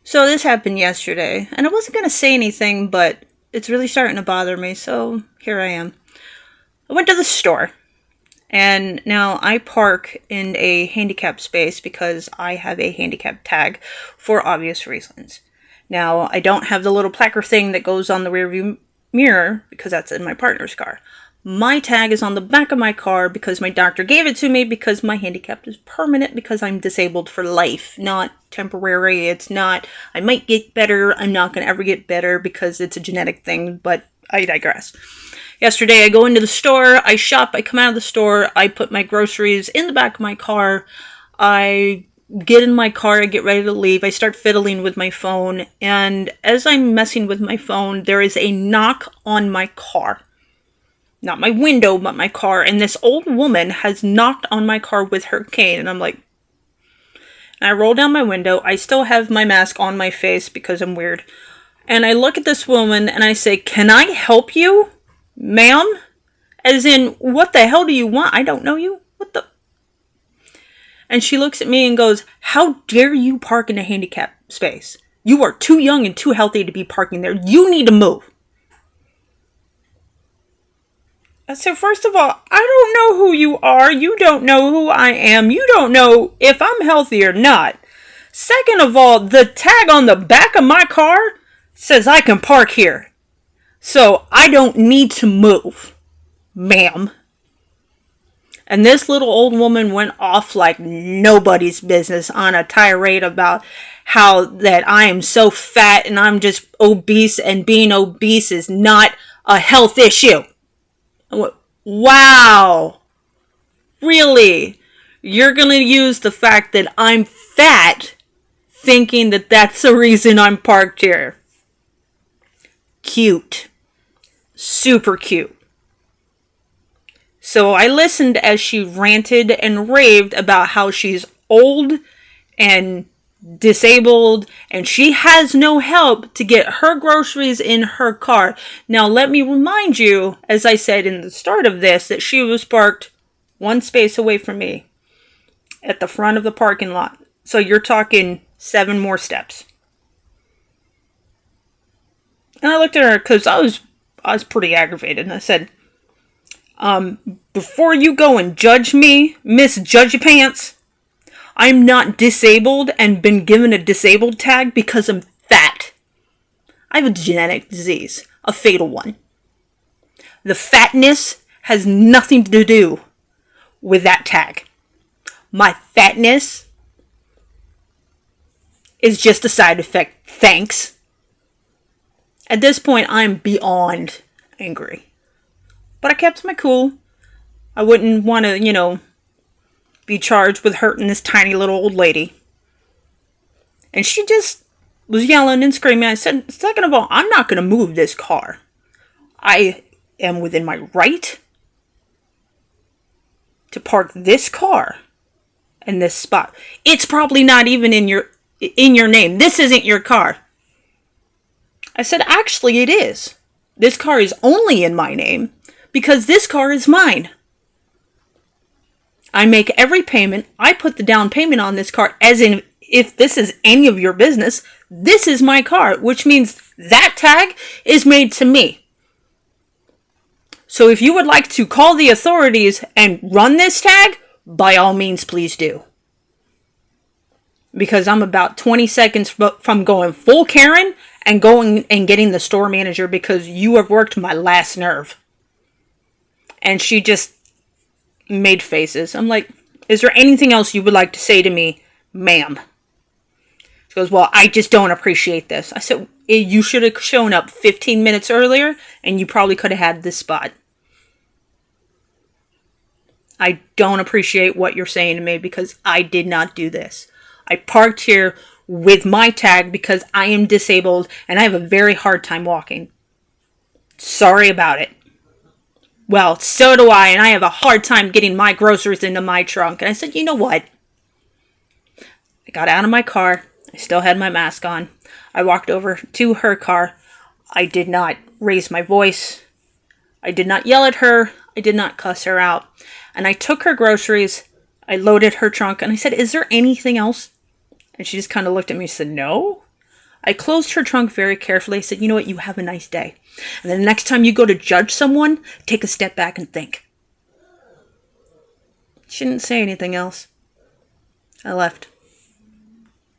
So this happened yesterday, and I wasn't going to say anything, but it's really starting to bother me, so here I am. I went to the store, and now I park in a handicap space because I have a handicap tag for obvious reasons. Now, I don't have the little placard thing that goes on the rearview mirror because that's in my partner's car. My tag is on the back of my car because my doctor gave it to me because my handicap is permanent because I'm disabled for life, not temporary. It's not, I might get better. I'm not going to ever get better because it's a genetic thing, but I digress. Yesterday, I go into the store, I shop, I come out of the store, I put my groceries in the back of my car, I get in my car, I get ready to leave, I start fiddling with my phone, and as I'm messing with my phone, there is a knock on my car. Not my window, but my car. And this old woman has knocked on my car with her cane. And I'm like, and I roll down my window. I still have my mask on my face because I'm weird. And I look at this woman and I say, "Can I help you, ma'am?" As in, what the hell do you want? I don't know you. What the? And she looks at me and goes, "How dare you park in a handicap space? You are too young and too healthy to be parking there. You need to move." So first of all, I don't know who you are. You don't know who I am. You don't know if I'm healthy or not. Second of all, the tag on the back of my car says I can park here. So I don't need to move, ma'am. And this little old woman went off like nobody's business on a tirade about how that I am so fat and I'm just obese and being obese is not a health issue. Wow, really? You're going to use the fact that I'm fat thinking that that's the reason I'm parked here. Cute. Super cute. So I listened as she ranted and raved about how she's old and disabled and she has no help to get her groceries in her car. Now let me remind you, as I said in the start of this, that she was parked one space away from me at the front of the parking lot. So you're talking 7 more steps. And I looked at her because I was pretty aggravated and I said, before you go and judge me, Miss Judgy Pants, I'm not disabled and been given a disabled tag because I'm fat. I have a genetic disease, a fatal one. The fatness has nothing to do with that tag. My fatness is just a side effect, thanks. At this point, I'm beyond angry. But I kept my cool. I wouldn't want to, be charged with hurting this tiny little old lady. And she just was yelling and screaming. I said, second of all, I'm not going to move this car. I am within my right to park this car in this spot. It's probably not even in your name. This isn't your car. I said, actually it is. This car is only in my name because this car is mine. I make every payment. I put the down payment on this car as in if this is any of your business, this is my car, which means that tag is made to me. So if you would like to call the authorities and run this tag, by all means, please do. Because I'm about 20 seconds from going full Karen and going and getting the store manager because you have worked my last nerve. And she just made faces. I'm like, is there anything else you would like to say to me, ma'am? She goes, well, I just don't appreciate this. I said, you should have shown up 15 minutes earlier and you probably could have had this spot. I don't appreciate what you're saying to me because I did not do this. I parked here with my tag because I am disabled and I have a very hard time walking. Sorry about it. Well, so do I, and I have a hard time getting my groceries into my trunk. And I said, you know what? I got out of my car. I still had my mask on. I walked over to her car. I did not raise my voice. I did not yell at her. I did not cuss her out. And I took her groceries. I loaded her trunk and I said, is there anything else? And she just kind of looked at me and said, no. I closed her trunk very carefully. I said, you know what? You have a nice day. And then the next time you go to judge someone, take a step back and think. She didn't say anything else. I left.